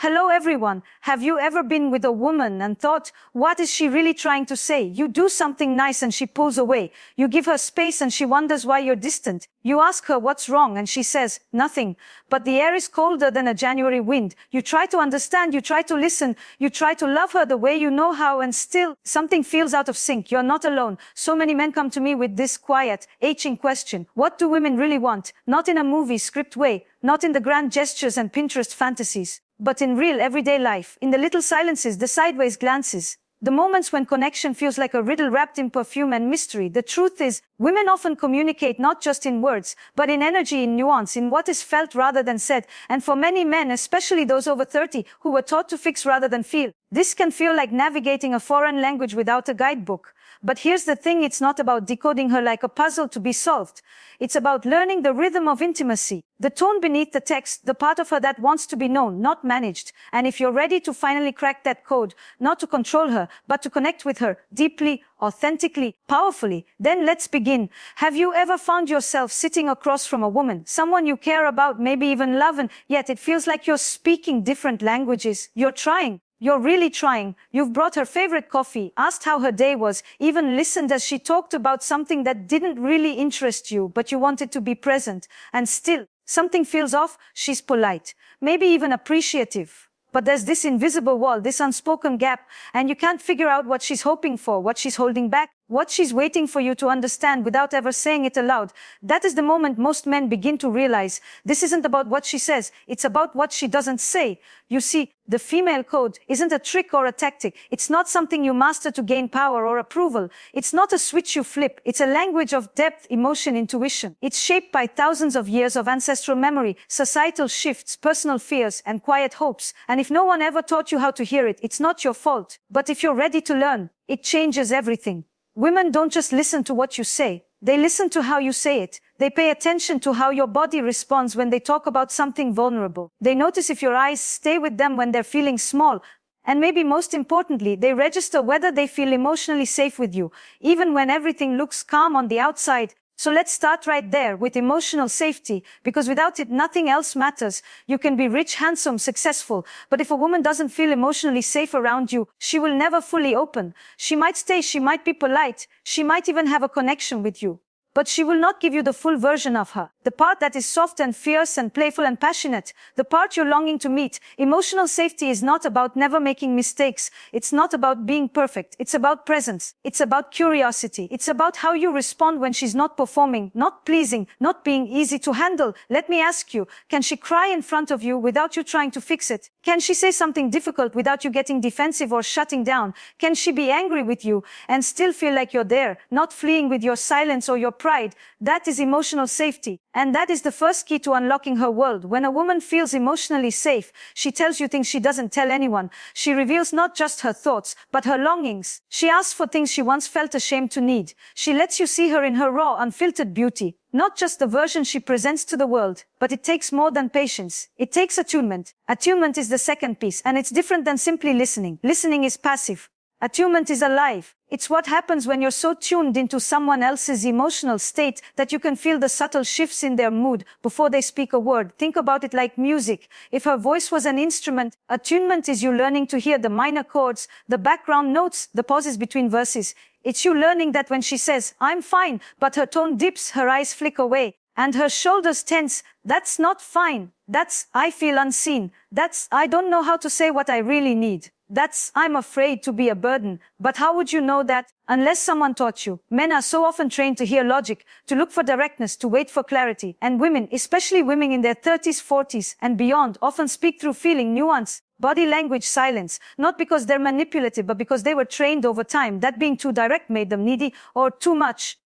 Hello everyone. Have you ever been with a woman and thought, what is she really trying to say? You do something nice and she pulls away. You give her space and she wonders why you're distant. You ask her what's wrong and she says, nothing. But the air is colder than a January wind. You try to understand, you try to listen, you try to love her the way you know how, and still something feels out of sync. You're not alone. So many men come to me with this quiet, aching question. What do women really want? Not in a movie script way, not in the grand gestures and Pinterest fantasies, but in real everyday life, in the little silences, the sideways glances, the moments when connection feels like a riddle wrapped in perfume and mystery. The truth is, women often communicate not just in words, but in energy, in nuance, in what is felt rather than said. And for many men, especially those over 30, who were taught to fix rather than feel, this can feel like navigating a foreign language without a guidebook. But here's the thing, it's not about decoding her like a puzzle to be solved. It's about learning the rhythm of intimacy, the tone beneath the text, the part of her that wants to be known, not managed. And if you're ready to finally crack that code, not to control her, but to connect with her deeply, authentically, powerfully, then let's begin. Have you ever found yourself sitting across from a woman, someone you care about, maybe even love, and yet it feels like you're speaking different languages? You're trying. You're really trying. You've brought her favorite coffee, asked how her day was, even listened as she talked about something that didn't really interest you, but you wanted to be present. And still, something feels off. She's polite, maybe even appreciative. But there's this invisible wall, this unspoken gap, and you can't figure out what she's hoping for, what she's holding back, what she's waiting for you to understand without ever saying it aloud. That is the moment most men begin to realize this isn't about what she says, it's about what she doesn't say. You see, the female code isn't a trick or a tactic. It's not something you master to gain power or approval. It's not a switch you flip. It's a language of depth, emotion, intuition. It's shaped by thousands of years of ancestral memory, societal shifts, personal fears, and quiet hopes. And if no one ever taught you how to hear it, it's not your fault. But if you're ready to learn, it changes everything. Women don't just listen to what you say. They listen to how you say it. They pay attention to how your body responds when they talk about something vulnerable. They notice if your eyes stay with them when they're feeling small. And maybe most importantly, they register whether they feel emotionally safe with you, even when everything looks calm on the outside. So let's start right there with emotional safety, because without it, nothing else matters. You can be rich, handsome, successful, but if a woman doesn't feel emotionally safe around you, she will never fully open. She might stay, she might be polite, she might even have a connection with you, but she will not give you the full version of her. The part that is soft and fierce and playful and passionate. The part you're longing to meet. Emotional safety is not about never making mistakes. It's not about being perfect. It's about presence. It's about curiosity. It's about how you respond when she's not performing, not pleasing, not being easy to handle. Let me ask you, can she cry in front of you without you trying to fix it? Can she say something difficult without you getting defensive or shutting down? Can she be angry with you and still feel like you're there, not fleeing with your silence or your pride? That is emotional safety. And that is the first key to unlocking her world. When a woman feels emotionally safe, she tells you things she doesn't tell anyone. She reveals not just her thoughts, but her longings. She asks for things she once felt ashamed to need. She lets you see her in her raw, unfiltered beauty. Not just the version she presents to the world, but it takes more than patience. It takes attunement. Attunement is the second piece, and it's different than simply listening. Listening is passive. Attunement is alive. It's what happens when you're so tuned into someone else's emotional state that you can feel the subtle shifts in their mood before they speak a word. Think about it like music. If her voice was an instrument, attunement is you learning to hear the minor chords, the background notes, the pauses between verses. It's you learning that when she says, I'm fine, but her tone dips, her eyes flick away, and her shoulders tense, that's not fine. That's, I feel unseen. That's, I don't know how to say what I really need. That's, I'm afraid to be a burden. But how would you know that? Unless someone taught you. Men are so often trained to hear logic, to look for directness, to wait for clarity. And women, especially women in their 30s, 40s, and beyond, often speak through feeling, nuance, body language, silence. Not because they're manipulative, but because they were trained over time. That being too direct made them needy or too much.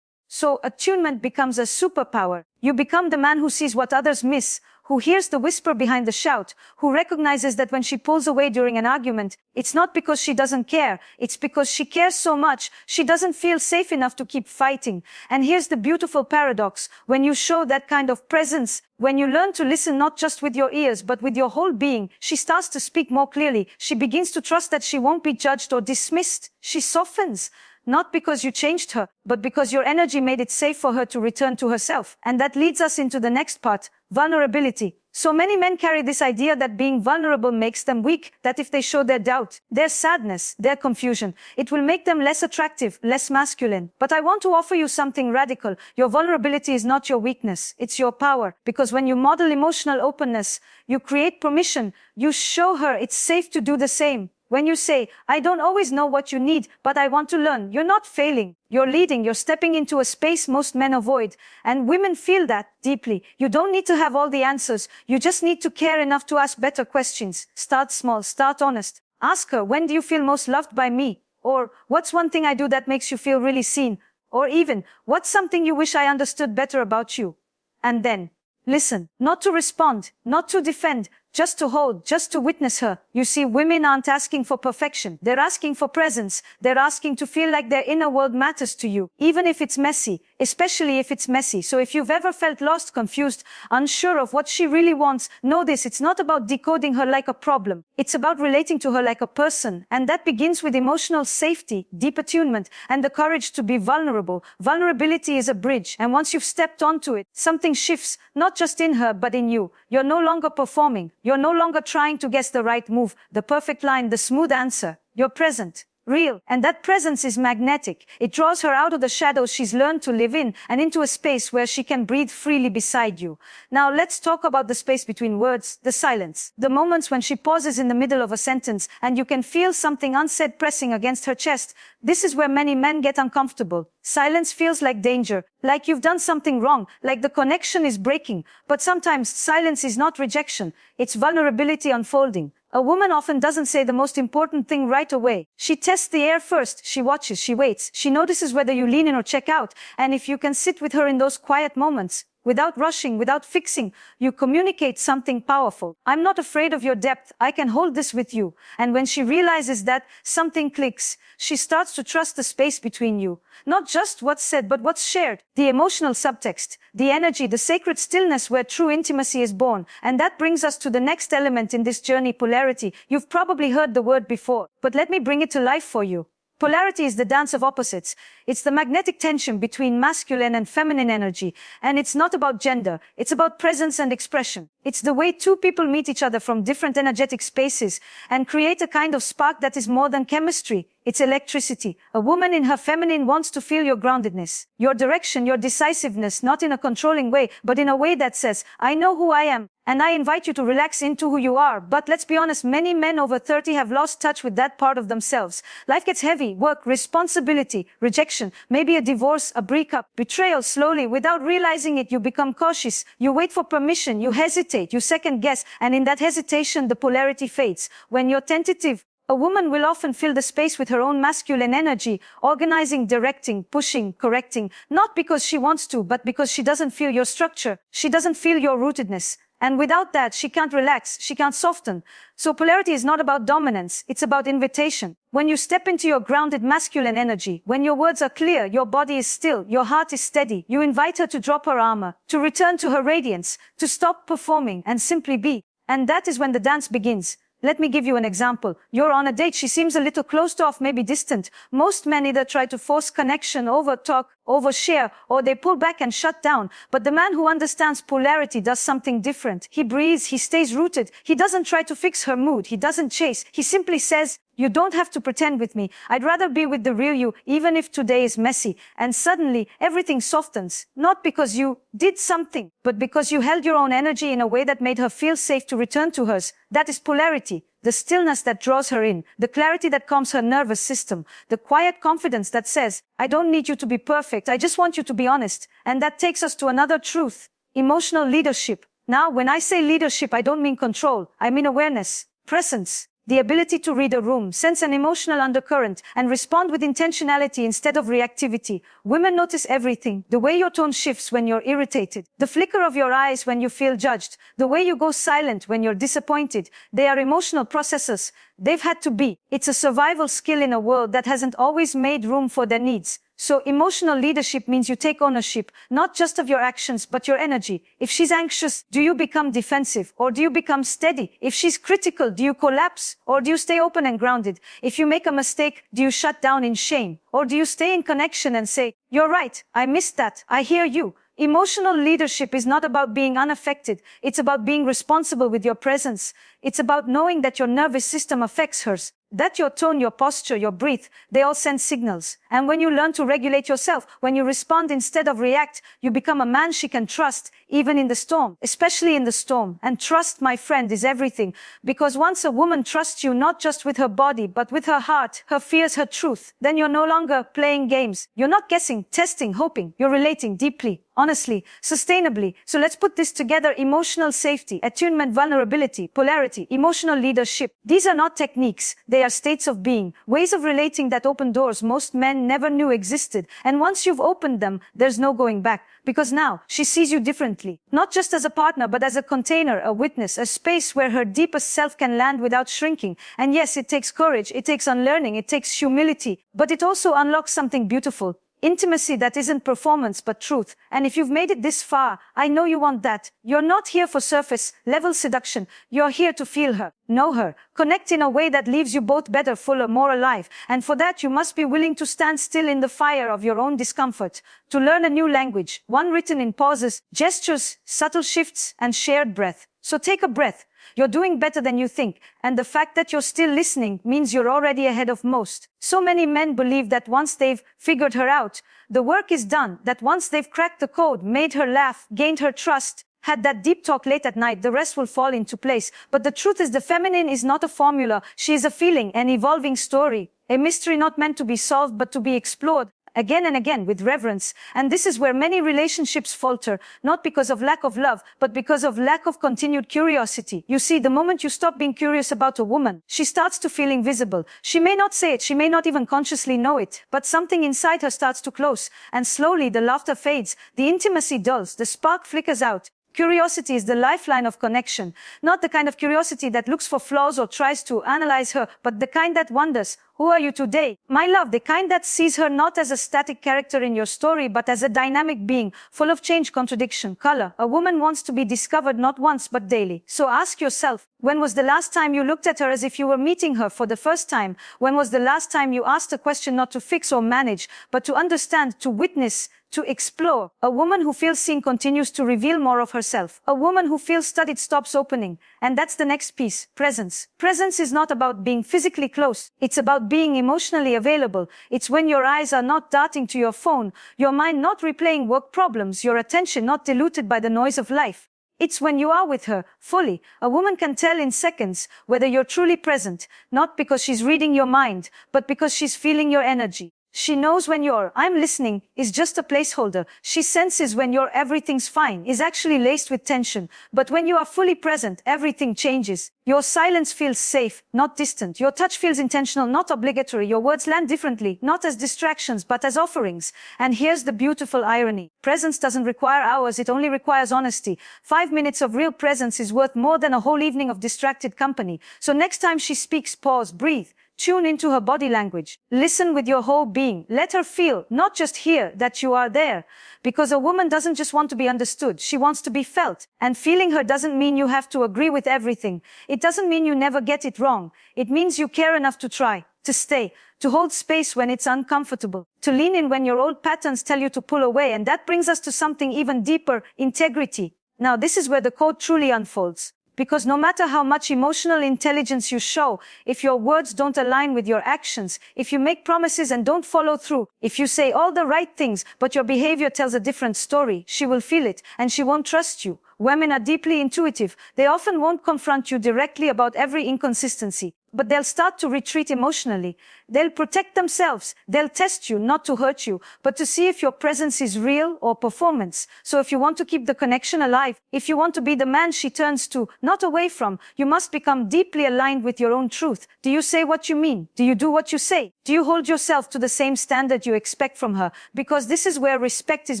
So attunement becomes a superpower. You become the man who sees what others miss, who hears the whisper behind the shout, who recognizes that when she pulls away during an argument, it's not because she doesn't care, it's because she cares so much, she doesn't feel safe enough to keep fighting. And here's the beautiful paradox. When you show that kind of presence, when you learn to listen not just with your ears, but with your whole being, she starts to speak more clearly. She begins to trust that she won't be judged or dismissed. She softens. Not because you changed her, but because your energy made it safe for her to return to herself. And that leads us into the next part, vulnerability. So many men carry this idea that being vulnerable makes them weak, that if they show their doubt, their sadness, their confusion, it will make them less attractive, less masculine. But I want to offer you something radical. Your vulnerability is not your weakness, it's your power. Because when you model emotional openness, you create permission, you show her it's safe to do the same. When you say, I don't always know what you need, but I want to learn, you're not failing. You're leading, you're stepping into a space most men avoid. And women feel that deeply. You don't need to have all the answers. You just need to care enough to ask better questions. Start small, start honest. Ask her, when do you feel most loved by me? Or, what's one thing I do that makes you feel really seen? Or even, what's something you wish I understood better about you? And then, listen, not to respond, not to defend, just to hold, just to witness her. You see, women aren't asking for perfection. They're asking for presence. They're asking to feel like their inner world matters to you, even if it's messy, especially if it's messy. So if you've ever felt lost, confused, unsure of what she really wants, know this, it's not about decoding her like a problem. It's about relating to her like a person. And that begins with emotional safety, deep attunement, and the courage to be vulnerable. Vulnerability is a bridge. And once you've stepped onto it, something shifts, not just in her, but in you. You're no longer performing. You're no longer trying to guess the right move, the perfect line, the smooth answer. You're present, real. And that presence is magnetic. It draws her out of the shadows she's learned to live in and into a space where she can breathe freely beside you. Now let's talk about the space between words, the silence. The moments when she pauses in the middle of a sentence and you can feel something unsaid pressing against her chest. This is where many men get uncomfortable. Silence feels like danger, like you've done something wrong, like the connection is breaking. But sometimes silence is not rejection, it's vulnerability unfolding. A woman often doesn't say the most important thing right away. She tests the air first, she watches, she waits, she notices whether you lean in or check out. And if you can sit with her in those quiet moments, without rushing, without fixing, you communicate something powerful. I'm not afraid of your depth. I can hold this with you. And when she realizes that, something clicks. She starts to trust the space between you. Not just what's said, but what's shared. The emotional subtext, the energy, the sacred stillness where true intimacy is born. And that brings us to the next element in this journey, polarity. You've probably heard the word before, but let me bring it to life for you. Polarity is the dance of opposites. It's the magnetic tension between masculine and feminine energy. And it's not about gender. It's about presence and expression. It's the way two people meet each other from different energetic spaces and create a kind of spark that is more than chemistry. It's electricity. A woman in her feminine wants to feel your groundedness, your direction, your decisiveness, not in a controlling way, but in a way that says, I know who I am, and I invite you to relax into who you are. But let's be honest, many men over 30 have lost touch with that part of themselves. Life gets heavy, work, responsibility, rejection, maybe a divorce, a breakup, betrayal. Slowly, without realizing it, you become cautious. You wait for permission, you hesitate, you second guess, and in that hesitation, the polarity fades. When you're tentative, a woman will often fill the space with her own masculine energy, organizing, directing, pushing, correcting, not because she wants to, but because she doesn't feel your structure. She doesn't feel your rootedness. And without that, she can't relax, she can't soften. So polarity is not about dominance, it's about invitation. When you step into your grounded masculine energy, when your words are clear, your body is still, your heart is steady, you invite her to drop her armor, to return to her radiance, to stop performing and simply be. And that is when the dance begins. Let me give you an example. You're on a date. She seems a little closed off, maybe distant. Most men either try to force connection, over-talk, overshare, or they pull back and shut down. But the man who understands polarity does something different. He breathes, he stays rooted. He doesn't try to fix her mood. He doesn't chase. He simply says, you don't have to pretend with me. I'd rather be with the real you, even if today is messy. And suddenly, everything softens. Not because you did something, but because you held your own energy in a way that made her feel safe to return to hers. That is polarity. The stillness that draws her in, the clarity that calms her nervous system, the quiet confidence that says, I don't need you to be perfect, I just want you to be honest. And that takes us to another truth, emotional leadership. Now, when I say leadership, I don't mean control, I mean awareness, presence. The ability to read a room, sense an emotional undercurrent, and respond with intentionality instead of reactivity. Women notice everything. The way your tone shifts when you're irritated. The flicker of your eyes when you feel judged. The way you go silent when you're disappointed. They are emotional processors. They've had to be. It's a survival skill in a world that hasn't always made room for their needs. So emotional leadership means you take ownership, not just of your actions, but your energy. If she's anxious, do you become defensive or do you become steady? If she's critical, do you collapse or do you stay open and grounded? If you make a mistake, do you shut down in shame or do you stay in connection and say, you're right, I missed that, I hear you? Emotional leadership is not about being unaffected. It's about being responsible with your presence. It's about knowing that your nervous system affects hers, that your tone, your posture, your breath, they all send signals. And when you learn to regulate yourself, when you respond instead of react, you become a man she can trust, even in the storm, especially in the storm. And trust, my friend, is everything. Because once a woman trusts you not just with her body, but with her heart, her fears, her truth, then you're no longer playing games. You're not guessing, testing, hoping. You're relating deeply, honestly, sustainably. So let's put this together: emotional safety, attunement, vulnerability, polarity, emotional leadership. These are not techniques. They are states of being, ways of relating that open doors most men never knew existed. And once you've opened them, there's no going back. Because now she sees you differently, not just as a partner, but as a container, a witness, a space where her deepest self can land without shrinking. And yes, it takes courage, it takes unlearning, it takes humility, but it also unlocks something beautiful. Intimacy that isn't performance but truth. And if you've made it this far, I know you want that. You're not here for surface level seduction. You're here to feel her, know her, connect in a way that leaves you both better, fuller, more alive. And for that, you must be willing to stand still in the fire of your own discomfort, to learn a new language, one written in pauses, gestures, subtle shifts, and shared breath. So take a breath. You're doing better than you think, and the fact that you're still listening means you're already ahead of most. So many men believe that once they've figured her out, the work is done, that once they've cracked the code, made her laugh, gained her trust, had that deep talk late at night, the rest will fall into place. But the truth is, the feminine is not a formula. She is a feeling, an evolving story, a mystery not meant to be solved but to be explored again and again with reverence. And this is where many relationships falter, not because of lack of love, but because of lack of continued curiosity. You see, the moment you stop being curious about a woman, she starts to feel invisible. She may not say it, she may not even consciously know it, but something inside her starts to close, and slowly the laughter fades, the intimacy dulls, the spark flickers out. Curiosity is the lifeline of connection, not the kind of curiosity that looks for flaws or tries to analyze her, but the kind that wonders, who are you today, my love? The kind that sees her not as a static character in your story, but as a dynamic being, full of change, contradiction, color. A woman wants to be discovered not once, but daily. So ask yourself, when was the last time you looked at her as if you were meeting her for the first time? When was the last time you asked a question not to fix or manage, but to understand, to witness, to explore? A woman who feels seen continues to reveal more of herself. A woman who feels studied stops opening. And that's the next piece, presence. Presence is not about being physically close. It's about being emotionally available. It's when your eyes are not darting to your phone, your mind not replaying work problems, your attention not diluted by the noise of life. It's when you are with her, fully. A woman can tell in seconds whether you're truly present, not because she's reading your mind, but because she's feeling your energy. She knows when your "I'm listening" is just a placeholder. She senses when your "everything's fine" is actually laced with tension. But when you are fully present, everything changes. Your silence feels safe, not distant. Your touch feels intentional, not obligatory. Your words land differently, not as distractions, but as offerings. And here's the beautiful irony. Presence doesn't require hours, it only requires honesty. 5 minutes of real presence is worth more than a whole evening of distracted company. So next time she speaks, pause, breathe. Tune into her body language. Listen with your whole being. Let her feel, not just hear, that you are there. Because a woman doesn't just want to be understood. She wants to be felt. And feeling her doesn't mean you have to agree with everything. It doesn't mean you never get it wrong. It means you care enough to try, to stay, to hold space when it's uncomfortable, to lean in when your old patterns tell you to pull away. And that brings us to something even deeper, integrity. Now, this is where the code truly unfolds. Because no matter how much emotional intelligence you show, if your words don't align with your actions, if you make promises and don't follow through, if you say all the right things, but your behavior tells a different story, she will feel it, and she won't trust you. Women are deeply intuitive. They often won't confront you directly about every inconsistency, but they'll start to retreat emotionally. They'll protect themselves. They'll test you, not to hurt you, but to see if your presence is real or performance. So if you want to keep the connection alive, if you want to be the man she turns to, not away from, you must become deeply aligned with your own truth. Do you say what you mean? Do you do what you say? Do you hold yourself to the same standard you expect from her? Because this is where respect is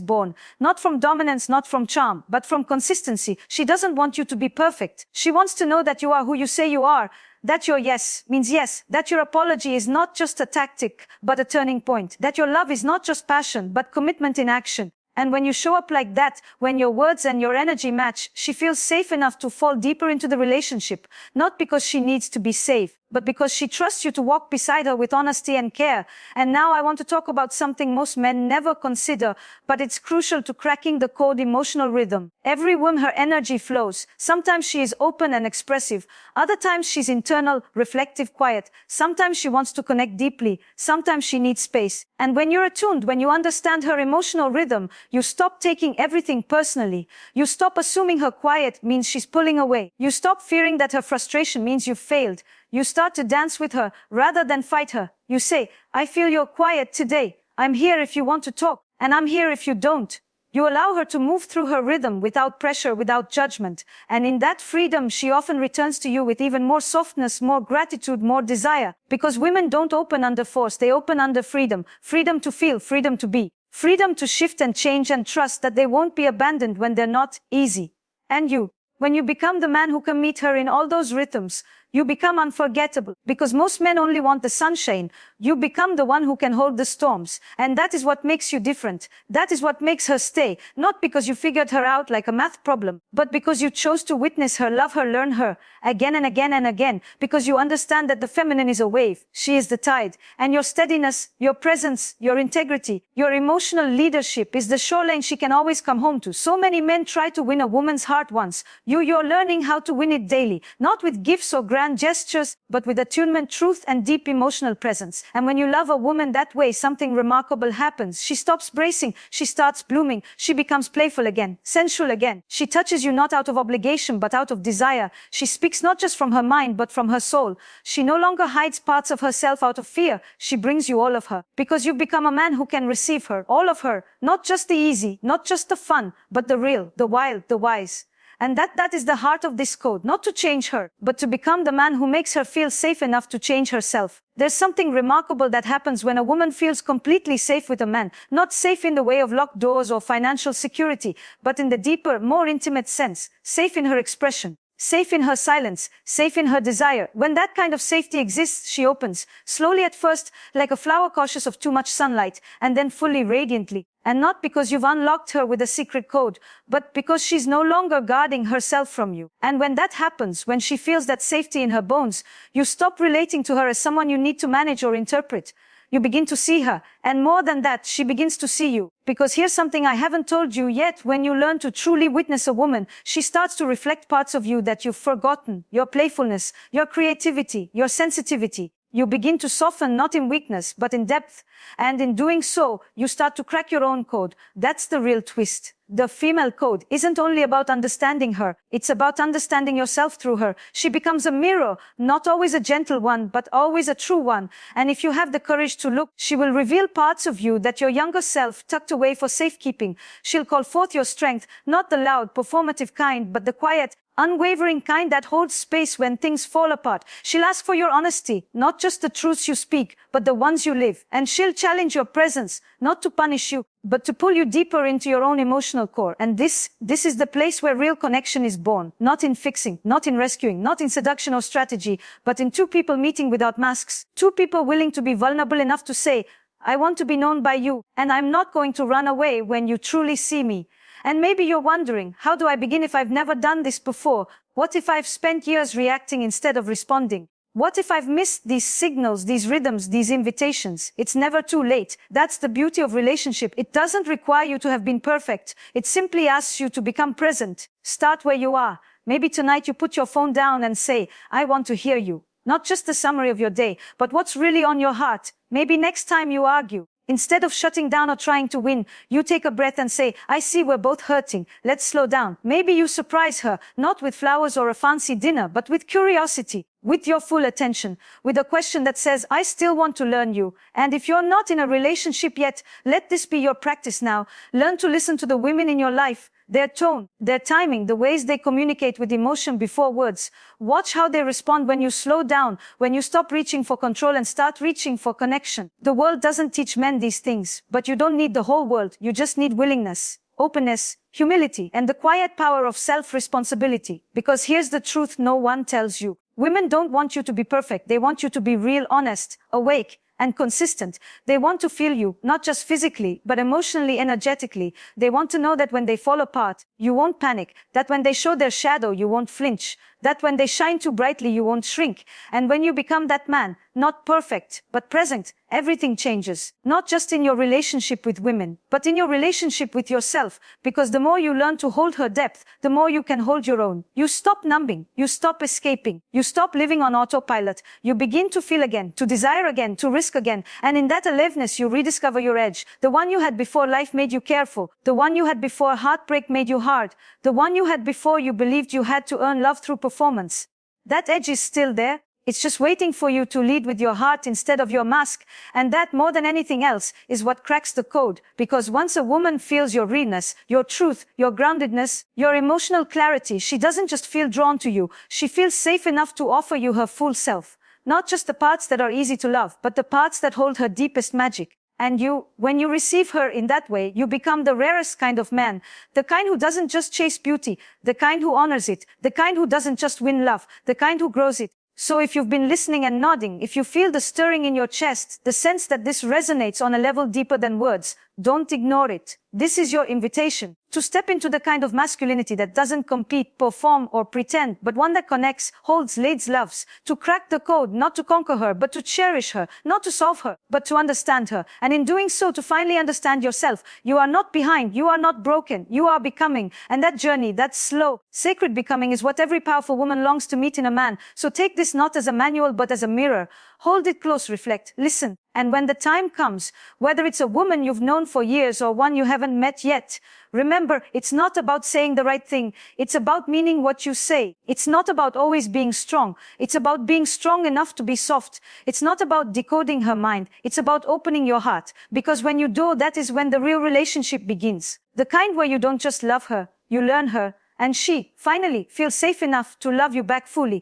born. Not from dominance, not from charm, but from consistency. She doesn't want you to be perfect. She wants to know that you are who you say you are. That your yes means yes. That your apology is not just a tactic, but a turning point. That your love is not just passion, but commitment in action. And when you show up like that, when your words and your energy match, she feels safe enough to fall deeper into the relationship. Not because she needs to be safe, but because she trusts you to walk beside her with honesty and care. And now I want to talk about something most men never consider, but it's crucial to cracking the code: emotional rhythm. Every woman, her energy flows. Sometimes she is open and expressive. Other times she's internal, reflective, quiet. Sometimes she wants to connect deeply. Sometimes she needs space. And when you're attuned, when you understand her emotional rhythm, you stop taking everything personally. You stop assuming her quiet means she's pulling away. You stop fearing that her frustration means you've failed. You start to dance with her rather than fight her. You say, I feel you're quiet today. I'm here if you want to talk, and I'm here if you don't. You allow her to move through her rhythm without pressure, without judgment. And in that freedom, she often returns to you with even more softness, more gratitude, more desire. Because women don't open under force, they open under freedom. Freedom to feel, freedom to be. Freedom to shift and change and trust that they won't be abandoned when they're not easy. And you, when you become the man who can meet her in all those rhythms, you become unforgettable. Because most men only want the sunshine. You become the one who can hold the storms. And that is what makes you different. That is what makes her stay. Not because you figured her out like a math problem, but because you chose to witness her, love her, learn her again and again and again. Because you understand that the feminine is a wave. She is the tide. And your steadiness, your presence, your integrity, your emotional leadership is the shoreline she can always come home to. So many men try to win a woman's heart once. You're learning how to win it daily. Not with gifts or grand gestures, but with attunement, truth, and deep emotional presence. And when you love a woman that way, something remarkable happens. She stops bracing. She starts blooming. She becomes playful again, sensual again. She touches you not out of obligation, but out of desire. She speaks not just from her mind, but from her soul. She no longer hides parts of herself out of fear. She brings you all of her. Because you've become a man who can receive her, all of her. Not just the easy, not just the fun, but the real, the wild, the wise. And that is the heart of this code, not to change her, but to become the man who makes her feel safe enough to change herself. There's something remarkable that happens when a woman feels completely safe with a man, not safe in the way of locked doors or financial security, but in the deeper, more intimate sense, safe in her expression. Safe in her silence, safe in her desire. When that kind of safety exists, she opens, slowly at first, like a flower cautious of too much sunlight, and then fully radiantly. And not because you've unlocked her with a secret code, but because she's no longer guarding herself from you. And when that happens, when she feels that safety in her bones, you stop relating to her as someone you need to manage or interpret. You begin to see her, and more than that, she begins to see you. Because here's something I haven't told you yet: when you learn to truly witness a woman, she starts to reflect parts of you that you've forgotten. Your playfulness, your creativity, your sensitivity. You begin to soften, not in weakness, but in depth. And in doing so, you start to crack your own code. That's the real twist. The female code isn't only about understanding her, it's about understanding yourself through her. She becomes a mirror, not always a gentle one, but always a true one. And if you have the courage to look, she will reveal parts of you that your younger self tucked away for safekeeping. She'll call forth your strength, not the loud, performative kind, but the quiet, unwavering kind that holds space when things fall apart. She'll ask for your honesty, not just the truths you speak, but the ones you live. And she'll challenge your presence, not to punish you, but to pull you deeper into your own emotional core. And this is the place where real connection is born. Not in fixing, not in rescuing, not in seduction or strategy, but in two people meeting without masks. Two people willing to be vulnerable enough to say, I want to be known by you, and I'm not going to run away when you truly see me. And maybe you're wondering, how do I begin if I've never done this before? What if I've spent years reacting instead of responding? What if I've missed these signals, these rhythms, these invitations? It's never too late. That's the beauty of relationship. It doesn't require you to have been perfect. It simply asks you to become present. Start where you are. Maybe tonight you put your phone down and say, I want to hear you. Not just the summary of your day, but what's really on your heart. Maybe next time you argue, instead of shutting down or trying to win, you take a breath and say, I see we're both hurting. Let's slow down. Maybe you surprise her, not with flowers or a fancy dinner, but with curiosity, with your full attention, with a question that says, I still want to learn you. And if you're not in a relationship yet, let this be your practice now. Learn to listen to the women in your life. Their tone, their timing, the ways they communicate with emotion before words. Watch how they respond when you slow down, when you stop reaching for control and start reaching for connection. The world doesn't teach men these things, but you don't need the whole world. You just need willingness, openness, humility, and the quiet power of self-responsibility. Because here's the truth no one tells you. Women don't want you to be perfect. They want you to be real, honest, awake, and consistent. They want to feel you, not just physically, but emotionally, energetically. They want to know that when they fall apart, you won't panic, that when they show their shadow, you won't flinch, that when they shine too brightly, you won't shrink. And when you become that man, not perfect, but present, everything changes. Not just in your relationship with women, but in your relationship with yourself. Because the more you learn to hold her depth, the more you can hold your own. You stop numbing. You stop escaping. You stop living on autopilot. You begin to feel again, to desire again, to risk again. And in that aliveness, you rediscover your edge. The one you had before life made you careful. The one you had before heartbreak made you hard. The one you had before you believed you had to earn love through performance. That edge is still there. It's just waiting for you to lead with your heart instead of your mask. And that, more than anything else, is what cracks the code. Because once a woman feels your realness, your truth, your groundedness, your emotional clarity, she doesn't just feel drawn to you. She feels safe enough to offer you her full self. Not just the parts that are easy to love, but the parts that hold her deepest magic. And when you receive her in that way, you become the rarest kind of man. The kind who doesn't just chase beauty, the kind who honors it, the kind who doesn't just win love, the kind who grows it. So if you've been listening and nodding, if you feel the stirring in your chest, the sense that this resonates on a level deeper than words, don't ignore it. This is your invitation to step into the kind of masculinity that doesn't compete, perform, or pretend, but one that connects, holds, leads, loves. To crack the code, not to conquer her, but to cherish her, not to solve her, but to understand her. And in doing so, to finally understand yourself. You are not behind, you are not broken, you are becoming. And that journey, that slow, sacred becoming is what every powerful woman longs to meet in a man. So take this not as a manual, but as a mirror. Hold it close, reflect, listen. And when the time comes, whether it's a woman you've known for years or one you haven't met yet, remember, it's not about saying the right thing. It's about meaning what you say. It's not about always being strong. It's about being strong enough to be soft. It's not about decoding her mind. It's about opening your heart. Because when you do, that is when the real relationship begins. The kind where you don't just love her, you learn her. And she, finally, feels safe enough to love you back fully.